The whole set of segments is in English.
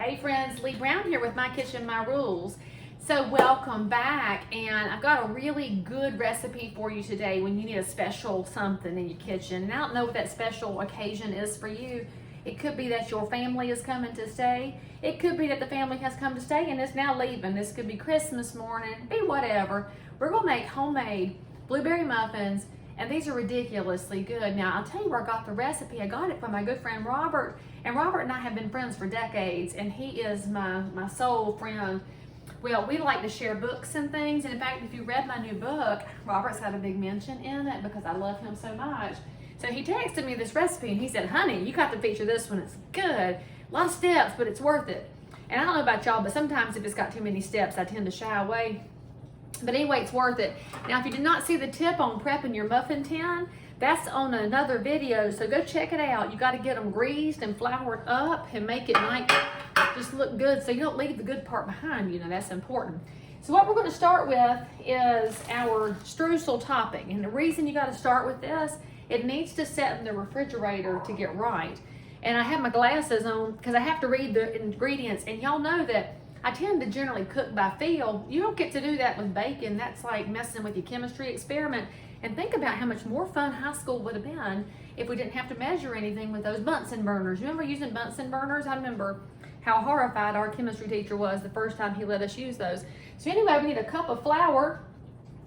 Hey friends, Leigh Brown here with My Kitchen, My Rules. So welcome back, and I've got a really good recipe for you today when you need a special something in your kitchen. And I don't know what that special occasion is for you. It could be that your family is coming to stay. It could be that the family has come to stay and is now leaving. This could be Christmas morning, be whatever. We're gonna make homemade blueberry muffins, and these are ridiculously good. Now, I'll tell you where I got the recipe. I got it from my good friend Robert, and Robert and I have been friends for decades, and he is my soul friend. Well, we like to share books and things, and in fact, if you read my new book, Robert's had a big mention in it because I love him so much. So he texted me this recipe, and he said, honey, you got to feature this one. It's good. A lot of steps, but it's worth it. And I don't know about y'all, but sometimes if it's got too many steps, I tend to shy away. But anyway, it's worth it. Now, if you did not see the tip on prepping your muffin tin, that's on another video, so go check it out. You got to get them greased and floured up and make it like just look good so you don't leave the good part behind. You know, that's important. So what we're going to start with is our streusel topping. And the reason you got to start with this, it needs to set in the refrigerator to get right. And I have my glasses on because I have to read the ingredients, and y'all know that I tend to generally cook by feel. You don't get to do that with bacon. That's like messing with your chemistry experiment. And think about how much more fun high school would have been if we didn't have to measure anything with those Bunsen burners. Remember using Bunsen burners? I remember how horrified our chemistry teacher was the first time he let us use those. So anyway, we need a cup of flour.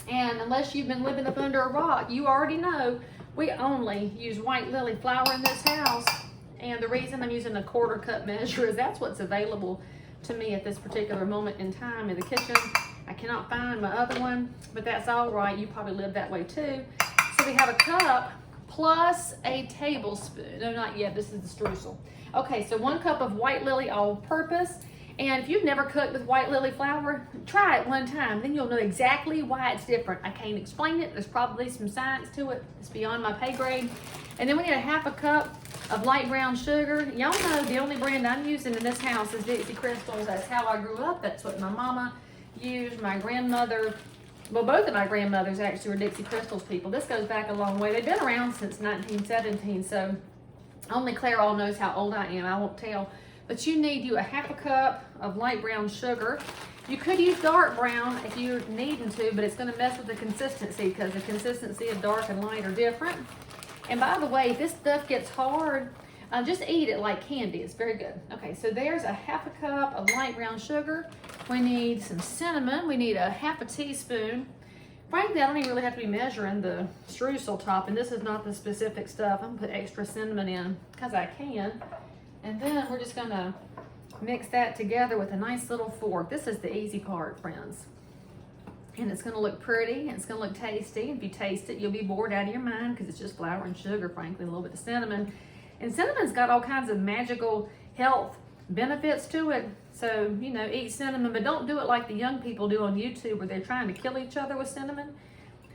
And unless you've been living up under a rock, you already know we only use white lily flour in this house. And the reason I'm using a 1/4 cup measure is that's what's available to me at this particular moment in time in the kitchen. I cannot find my other one, but that's all right. You probably live that way too. So we have a cup plus a tablespoon. No, not yet. This is the streusel. Okay, so 1 cup of white lily all-purpose. And if you've never cooked with white lily flour, try it one time. Then you'll know exactly why it's different. I can't explain it. There's probably some science to it. It's beyond my pay grade. And then we need a 1/2 cup of light brown sugar. Y'all know the only brand I'm using in this house is Dixie Crystals. That's how I grew up. That's what my mama used. My grandmother, well, both of my grandmothers actually were Dixie Crystals people. This goes back a long way. They've been around since 1917, so only Claire knows how old I am. I won't tell. But you need a 1/2 cup of light brown sugar. You could use dark brown if you're needing to, but it's going to mess with the consistency because the consistency of dark and light are different. And by the way, if this stuff gets hard, just eat it like candy. It's very good. Okay, so there's a 1/2 cup of light brown sugar. We need some cinnamon. We need a 1/2 teaspoon. Frankly, I don't even really have to be measuring the streusel top, and this is not the specific stuff. I'm gonna put extra cinnamon in because I can. And then we're just gonna mix that together with a nice little fork. This is the easy part, friends. And it's gonna look pretty, and it's gonna look tasty. If you taste it, you'll be bored out of your mind because it's just flour and sugar, frankly, a little bit of cinnamon. And cinnamon's got all kinds of magical health benefits to it. So, you know, eat cinnamon, but don't do it like the young people do on YouTube where they're trying to kill each other with cinnamon.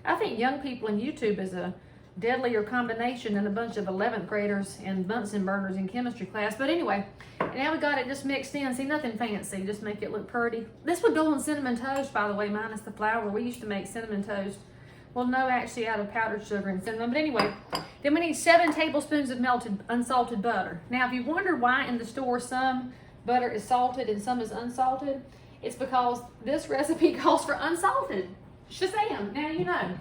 I think young people in YouTube is a deadlier combination than a bunch of 11th graders and Bunsen burners in chemistry class. But anyway, now we got it just mixed in. See, nothing fancy, just make it look pretty. This would go on cinnamon toast, by the way, minus the flour. We used to make cinnamon toast. Well, no, actually out of powdered sugar and cinnamon. But anyway, then we need 7 tablespoons of melted unsalted butter. Now, if you wonder why in the store some butter is salted and some is unsalted, it's because this recipe calls for unsalted. Shazam, now you know.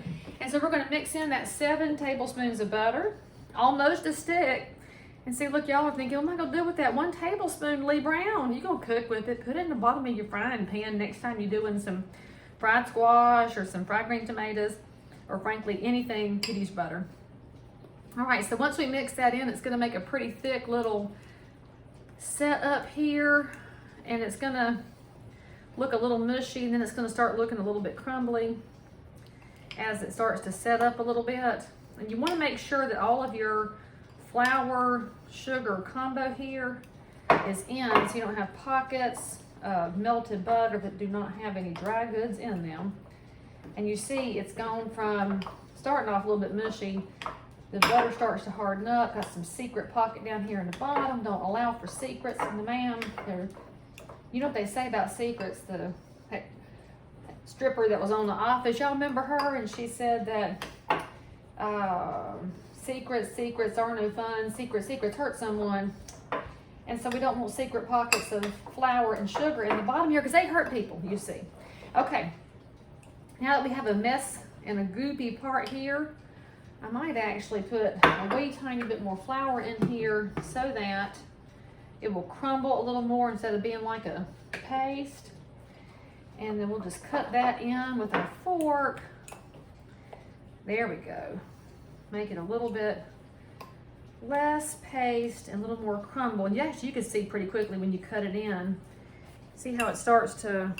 And so we're gonna mix in that 7 tablespoons of butter, almost a stick. And see, look, y'all are thinking, what am I gonna do with that 1 tablespoon, Leigh Brown? You're gonna cook with it. Put it in the bottom of your frying pan next time you're doing some fried squash or some fried green tomatoes, or frankly, anything could use butter. All right, so once we mix that in, it's gonna make a pretty thick little set up here, and it's gonna look a little mushy, and then it's gonna start looking a little bit crumbly as it starts to set up a little bit. And you wanna make sure that all of your flour sugar combo here is in, so you don't have pockets of melted butter that do not have any dry goods in them. And you see it's gone from starting off a little bit mushy. The butter starts to harden up. Got some secret pocket down here in the bottom. Don't allow for secrets in the ma'am. You know what they say about secrets? The stripper that was on The Office, y'all remember her? And she said that secrets are no fun. Secrets hurt someone. And so we don't want secret pockets of flour and sugar in the bottom here because they hurt people, you see. Okay, now that we have a mess and a goopy part here, I might actually put a wee tiny bit more flour in here so that it will crumble a little more instead of being like a paste. And then we'll just cut that in with a fork. There we go. Make it a little bit less paste and a little more crumble. And yes, you can see pretty quickly when you cut it in. See how it starts to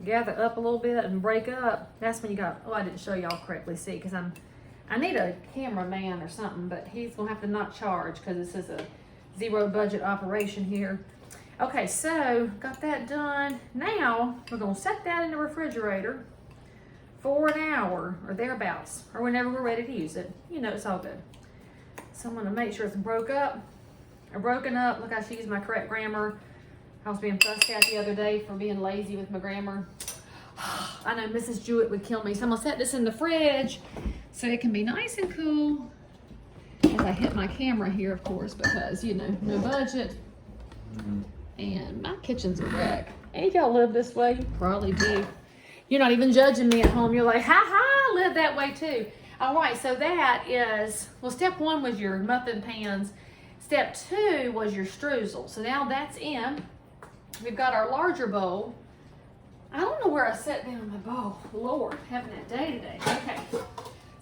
gather up a little bit and break up? That's when you got, oh, I didn't show y'all correctly, see, because I need a cameraman or something, but he's gonna have to not charge because this is a zero budget operation here. Okay, so got that done. Now we're gonna set that in the refrigerator for an hour or thereabouts, or whenever we're ready to use it. You know, it's all good. So I'm gonna make sure it's broken up. Look, I should use my correct grammar. I was being fussed at the other day for being lazy with my grammar. I know Mrs. Jewett would kill me. So I'm gonna set this in the fridge so it can be nice and cool. As I hit my camera here, of course, because, you know, no budget. And my kitchen's a wreck. Ain't y'all live this way? You probably do. You're not even judging me at home. You're like, ha ha, I live that way too. All right, so that is, well, step one was your muffin pans. Step two was your streusel. So now that's in. We've got our larger bowl. I don't know where I set down my bowl. Lord, having that day today. Okay.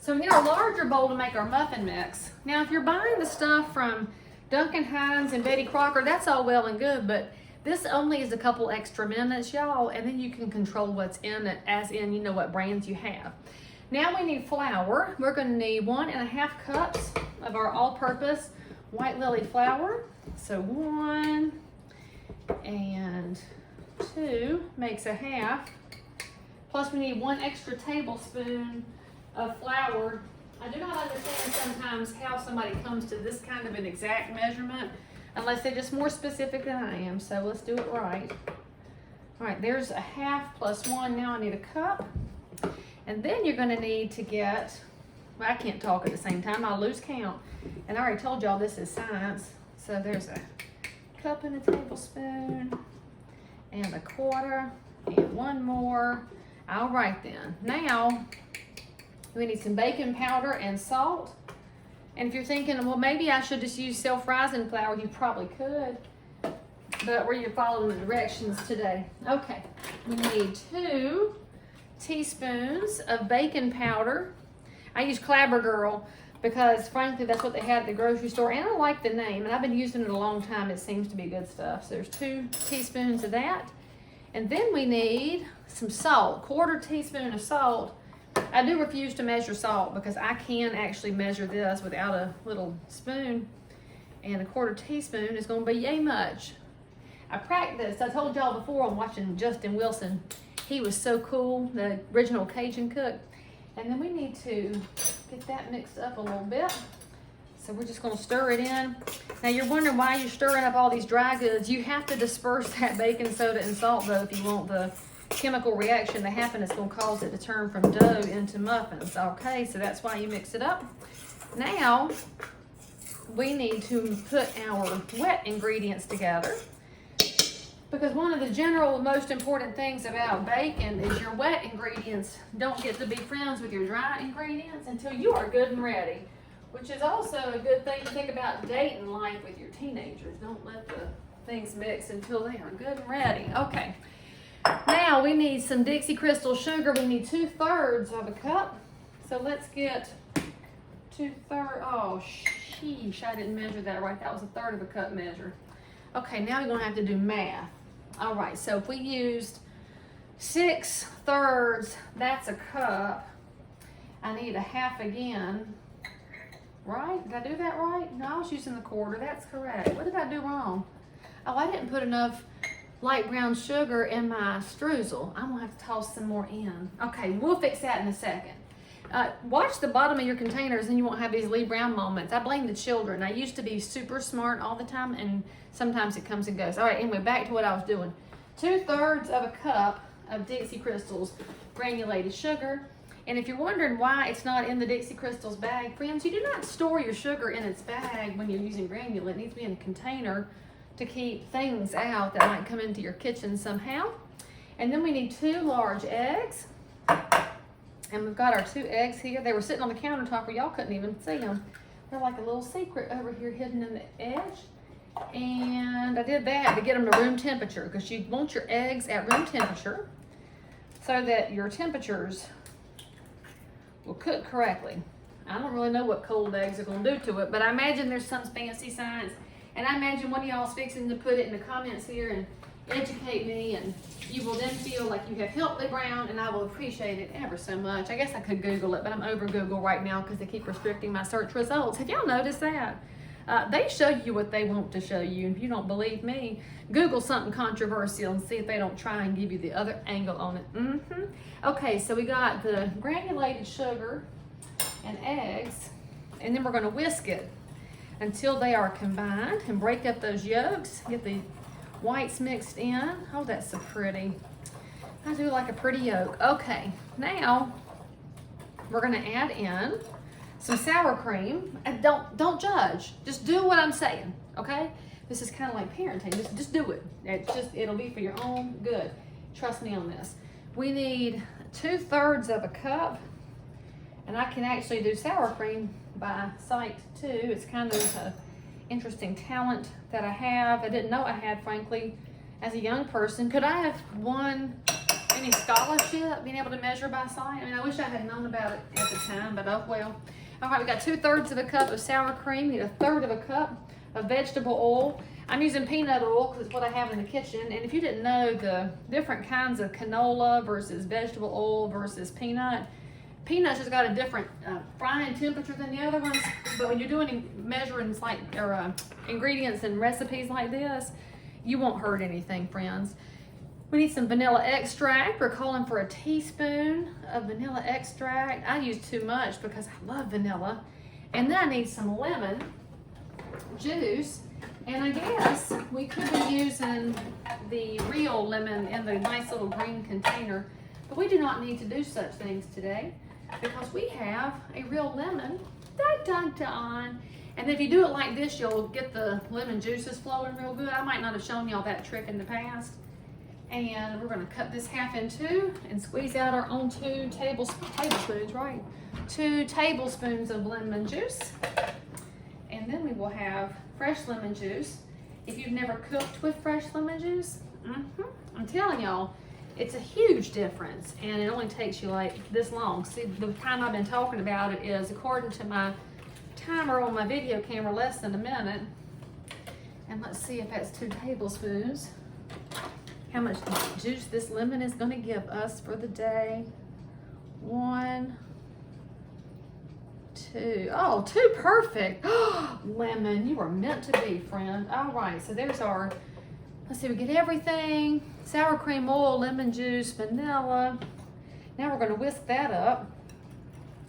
So we need our larger bowl to make our muffin mix. Now, if you're buying the stuff from Duncan Hines and Betty Crocker, that's all well and good, but this only is a couple extra minutes, y'all, and then you can control what's in it, as in, you know, what brands you have. Now we need flour. We're gonna need 1.5 cups of our all-purpose white lily flour. So 1 and 2 makes a half. Plus we need 1 extra tablespoon of flour. I do not understand sometimes how somebody comes to this kind of an exact measurement unless they're just more specific than I am. So let's do it right. All right, there's a half plus 1. Now I need a cup. And then you're gonna need to get, well, I can't talk at the same time, I'll lose count. And I already told y'all this is science. So there's a cup and a tablespoon and a quarter and 1 more. All right then. Now, we need some baking powder and salt. And if you're thinking, well, maybe I should just use self-rising flour, you probably could. But we're following the directions today. Okay, we need 2 teaspoons of baking powder. I use Clabber Girl because, frankly, that's what they had at the grocery store. And I like the name, and I've been using it a long time. It seems to be good stuff. So there's 2 teaspoons of that. And then we need some salt, 1/4 teaspoon of salt. I do refuse to measure salt because I can actually measure this without a little spoon. And a 1/4 teaspoon is going to be yay much. I practiced. I told y'all before I'm watching Justin Wilson. He was so cool, the original Cajun cook. And then we need to get that mixed up a little bit. So we're just going to stir it in. Now you're wondering why you're stirring up all these dry goods. You have to disperse that baking soda and salt though if you want the chemical reaction to happen. It's going to cause it to turn from dough into muffins. Okay, so that's why you mix it up. Now we need to put our wet ingredients together, because one of the general most important things about baking is your wet ingredients don't get to be friends with your dry ingredients until you are good and ready, which is also a good thing to think about dating life with your teenagers. Don't let the things mix until they are good and ready. Okay. Now we need some Dixie Crystal sugar. We need 2/3 of a cup. So let's get 2/3. Oh, sheesh, I didn't measure that right. That was 1/3 of a cup measure. Okay, now we're gonna have to do math. All right, so if we used 6/3, that's a cup. I need a half again, right? Did I do that right? No, I was using the 1/4. That's correct. What did I do wrong? Oh, I didn't put enough light brown sugar in my streusel. I'm gonna have to toss some more in. Okay, we'll fix that in a second. Watch the bottom of your containers and you won't have these Leigh Brown moments. I blame the children. I used to be super smart all the time and sometimes it comes and goes. All right, anyway, back to what I was doing. 2/3 of a cup of Dixie Crystals granulated sugar. And if you're wondering why it's not in the Dixie Crystals bag, friends, you do not store your sugar in its bag when you're using granulate. It needs to be in a container to keep things out that might come into your kitchen somehow. And then we need 2 large eggs. And we've got our 2 eggs here. They were sitting on the countertop where y'all couldn't even see them. They're like a little secret over here hidden in the edge. And I did that to get them to room temperature, because you want your eggs at room temperature so that your temperatures will cook correctly. I don't really know what cold eggs are going to do to it, but I imagine there's some fancy science. And I imagine one of y'all is fixing to put it in the comments here and educate me, and you will then feel like you have helped the ground, and I will appreciate it ever so much. I guess I could Google it, but I'm over Google right now because they keep restricting my search results. Have y'all noticed that? They show you what they want to show you. And if you don't believe me, Google something controversial and see if they don't try and give you the other angle on it. Okay, so we got the granulated sugar and eggs, and then we're going to whisk it until they are combined and break up those yolks. Get the whites mixed in. Oh, that's so pretty. I do like a pretty yolk. Okay, now we're going to add in some sour cream. And don't judge. Just do what I'm saying, okay? This is kind of like parenting. Just do it. It'll be for your own good. Trust me on this. We need 2/3 of a cup, and I can actually do sour cream by sight too. It's kind of an interesting talent that I have. I didn't know I had, frankly, as a young person. Could I have won any scholarship being able to measure by sight? I mean, I wish I had known about it at the time, but oh well. All right, we got 2/3 of a cup of sour cream. We need 1/3 of a cup of vegetable oil. I'm using peanut oil because it's what I have in the kitchen. And if you didn't know the different kinds of canola versus vegetable oil versus peanuts just got a different frying temperature than the other ones. But when you're doing measurements like or ingredients and recipes like this, you won't hurt anything, friends. We need some vanilla extract. We're calling for a teaspoon of vanilla extract. I use too much because I love vanilla. And then I need some lemon juice. And I guess we could be using the real lemon in the nice little green container. But we do not need to do such things today because we have a real lemon. And then if you do it like this, you'll get the lemon juices flowing real good. I might not have shown y'all that trick in the past. And we're going to cut this half in 2 and squeeze out our own 2 tablespoons, right? 2 tablespoons of lemon juice. And then we will have fresh lemon juice. If you've never cooked with fresh lemon juice, I'm telling y'all, it's a huge difference. And it only takes you like this long. See, the time I've been talking about it is, according to my timer on my video camera, less than a minute. And let's see if that's 2 tablespoons. How much juice this lemon is going to give us for the day. 1, 2. Oh, 2 perfect. Lemon, you are meant to be, friend. All right, so there's our, let's see, we get everything. Sour cream, oil, lemon juice, vanilla. Now we're going to whisk that up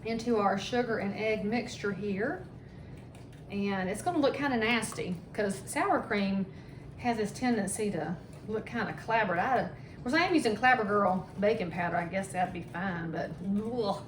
into our sugar and egg mixture here. And it's going to look kind of nasty because sour cream has this tendency to look kind of clabbered. I am using Clabber Girl baking powder. I guess that'd be fine, but ugh.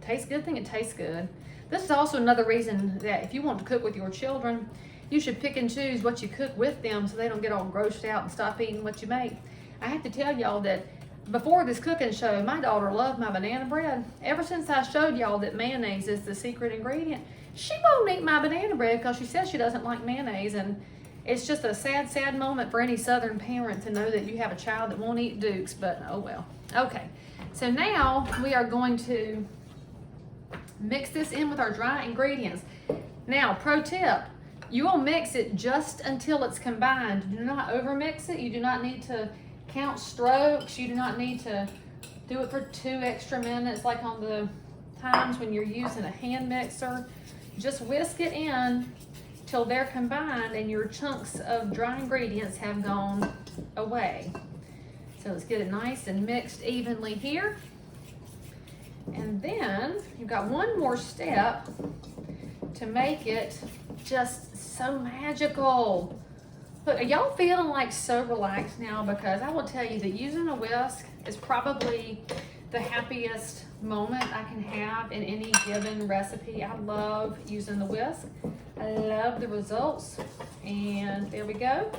Tastes good thing it tastes good. This is also another reason that if you want to cook with your children, you should pick and choose what you cook with them so they don't get all grossed out and stop eating what you make. I have to tell y'all that before this cooking show, my daughter loved my banana bread. Ever since I showed y'all that mayonnaise is the secret ingredient, she won't eat my banana bread because she says she doesn't like mayonnaise. And it's just a sad, sad moment for any Southern parent to know that you have a child that won't eat Dukes, but oh well. Okay, so now we are going to mix this in with our dry ingredients. Now, pro tip, you will mix it just until it's combined. Do not over mix it. You do not need to count strokes. You do not need to do it for 2 extra minutes like on the times when you're using a hand mixer. Just whisk it in till they're combined and your chunks of dry ingredients have gone away. So let's get it nice and mixed evenly here. And then you've got one more step to make it just so magical. Look, are y'all feeling like so relaxed now? Because I will tell you that using a whisk is probably the happiest moment I can have in any given recipe. I love using the whisk. I love the results. And there we go.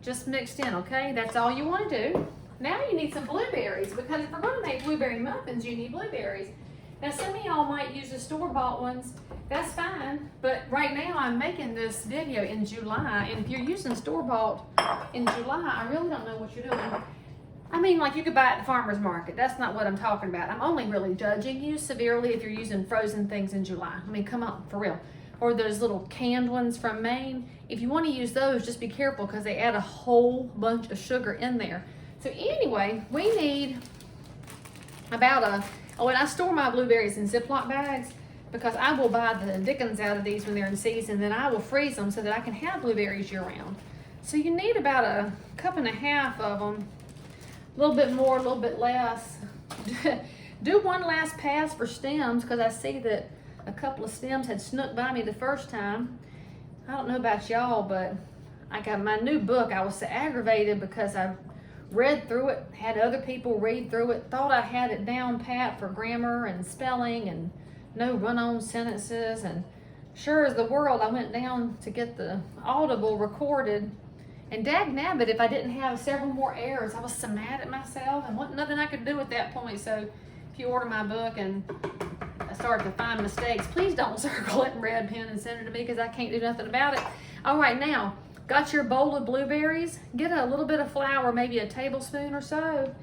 Just mixed in, okay? That's all you want to do. Now you need some blueberries, because if we're going to make blueberry muffins, you need blueberries. Now some of y'all might use the store-bought ones. That's fine, but right now I'm making this video in July, and if you're using store-bought in July, I really don't know what you're doing. I mean, like, you could buy it at the farmer's market. That's not what I'm talking about. I'm only really judging you severely if you're using frozen things in July. I mean, come on, for real. Or those little canned ones from Maine. If you want to use those, just be careful, because they add a whole bunch of sugar in there. So anyway, we need about oh, and I store my blueberries in Ziploc bags, because I will buy the dickens out of these when they're in season, then I will freeze them so that I can have blueberries year round. So you need about 1.5 cups of them, a little bit more, a little bit less. Do one last pass for stems, because I see that a couple of stems had snuck by me the first time. I don't know about y'all, but I got my new book. I was so aggravated because I read through it, had other people read through it, thought I had it down pat for grammar and spelling and no run-on sentences, and sure as the world I went down to get the Audible recorded, and dag nabbit, if I didn't have several more errors, I was so mad at myself, and wasn't nothing I could do at that point. So if you order my book and I start to find mistakes, please don't circle it in red pen and send it to me, because I can't do nothing about it. All right, now got your bowl of blueberries. Get a little bit of flour, maybe a tablespoon or so,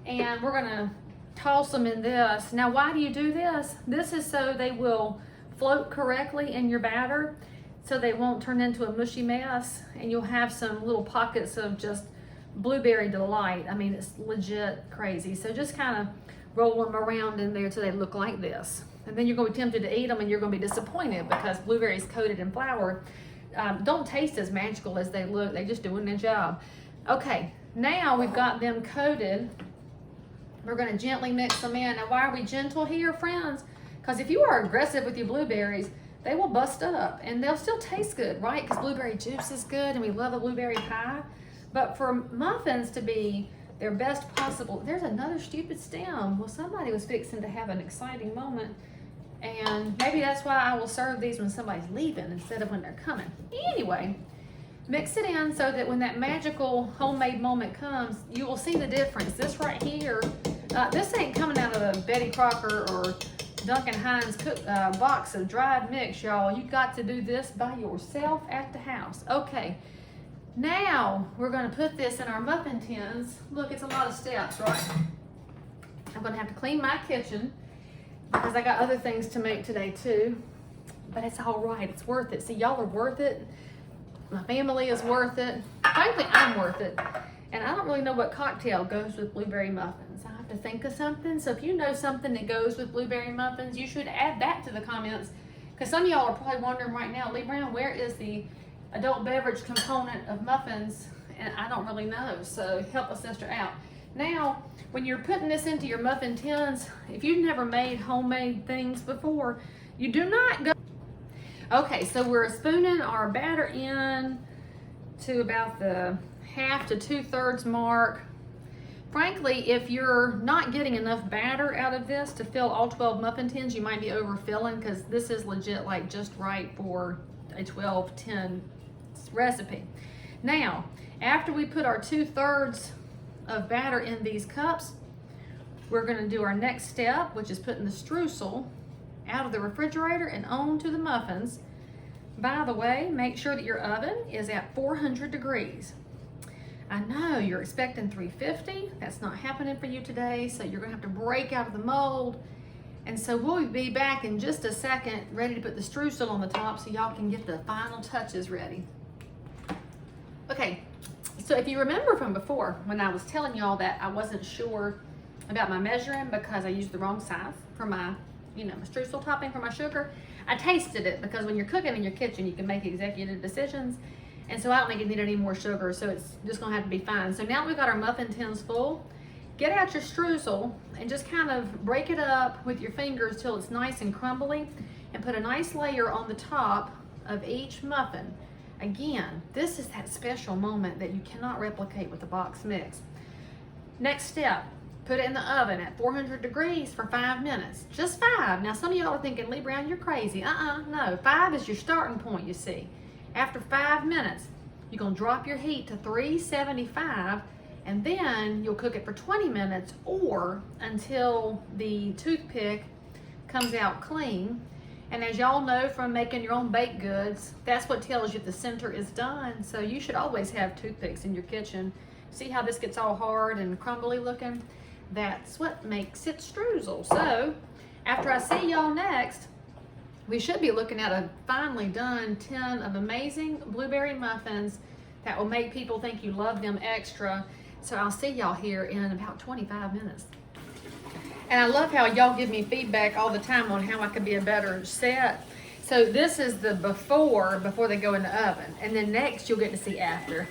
and we're gonna toss them in this. Now, why do you do this? This is so they will float correctly in your batter, so they won't turn into a mushy mess, and you'll have some little pockets of just blueberry delight. I mean, it's legit crazy. So just kind of roll them around in there till they look like this. And then you're gonna be tempted to eat them, and you're gonna be disappointed, because blueberries coated in flour don't taste as magical as they look. They're just doing their job. Okay, now we've got them coated. We're going to gently mix them in. Now, why are we gentle here, friends? Because if you are aggressive with your blueberries, they will bust up, and they'll still taste good, right? Because blueberry juice is good, and we love a blueberry pie. But for muffins to be their best possible, there's another stupid stem. Well, somebody was fixing to have an exciting moment, and maybe that's why I will serve these when somebody's leaving instead of when they're coming. Anyway, mix it in so that when that magical homemade moment comes, you will see the difference. This right here, this ain't coming out of a Betty Crocker or Duncan Hines box of dried mix, y'all. You got to do this by yourself at the house. Okay, now we're gonna put this in our muffin tins. Look, it's a lot of steps, right? I'm gonna have to clean my kitchen, because I got other things to make today too, but it's all right. It's worth it. See, y'all are worth it. My family is worth it. Frankly, I'm worth it. And I don't really know what cocktail goes with blueberry muffins. I have to think of something. So if you know something that goes with blueberry muffins, you should add that to the comments, because some of y'all are probably wondering right now, Leigh Brown, where is the adult beverage component of muffins? And I don't really know. So help a sister out. Now, when you're putting this into your muffin tins, if you've never made homemade things before, you do not go. Okay, so we're spooning our batter in to about the 1/2 to 2/3 mark. Frankly, if you're not getting enough batter out of this to fill all 12 muffin tins, you might be overfilling, because this is legit like just right for a 12-tin recipe. Now, after we put our 2/3 of batter in these cups, we're going to do our next step, which is putting the streusel out of the refrigerator and on to the muffins. By the way, make sure that your oven is at 400 degrees. I know you're expecting 350. That's not happening for you today, so you're going to have to break out of the mold. And so we'll be back in just a second, ready to put the streusel on the top so y'all can get the final touches ready. Okay. So if you remember from before, when I was telling y'all that I wasn't sure about my measuring because I used the wrong size for my, my streusel topping for my sugar, I tasted it, because when you're cooking in your kitchen, you can make executive decisions. And so I don't think it needed any more sugar, so it's just gonna have to be fine. So now we've got our muffin tins full. Get out your streusel and just kind of break it up with your fingers till it's nice and crumbly, and put a nice layer on the top of each muffin. Again, this is that special moment that you cannot replicate with the box mix. Next step, put it in the oven at 400 degrees for 5 minutes. Just 5. Now some of y'all are thinking, Leigh Brown, you're crazy. No, 5 is your starting point, you see. After 5 minutes, you're gonna drop your heat to 375, and then you'll cook it for 20 minutes or until the toothpick comes out clean. And as y'all know from making your own baked goods, that's what tells you if the center is done. So you should always have toothpicks in your kitchen. See how this gets all hard and crumbly looking? That's what makes it streusel. So after I see y'all next, we should be looking at a finally done tin of amazing blueberry muffins that will make people think you love them extra. So I'll see y'all here in about 25 minutes. And I love how y'all give me feedback all the time on how I could be a better set. So this is the before they go in the oven. And then next you'll get to see after.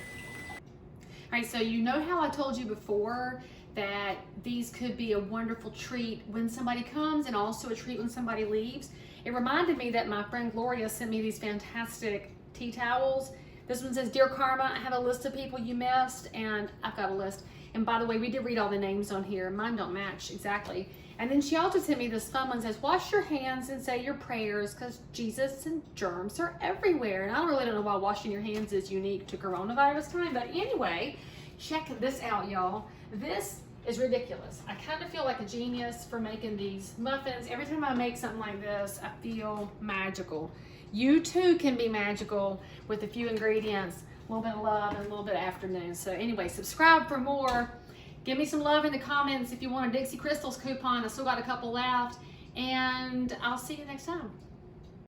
All right, so you know how I told you before that these could be a wonderful treat when somebody comes and also a treat when somebody leaves? It reminded me that my friend Gloria sent me these fantastic tea towels. This one says, "Dear Karma, I have a list of people you missed," and I've got a list. And by the way, we did read all the names on here. Mine don't match exactly. And then she also sent me this fun one that says, "Wash your hands and say your prayers because Jesus and germs are everywhere." And I don't know why washing your hands is unique to coronavirus time, but anyway, check this out, y'all. This is ridiculous. I kind of feel like a genius for making these muffins. Every time I make something like this, I feel magical. You too can be magical with a few ingredients, a little bit of love and a little bit of afternoon. So anyway, subscribe for more. Give me some love in the comments if you want a Dixie Crystals coupon. I still got a couple left, and I'll see you next time.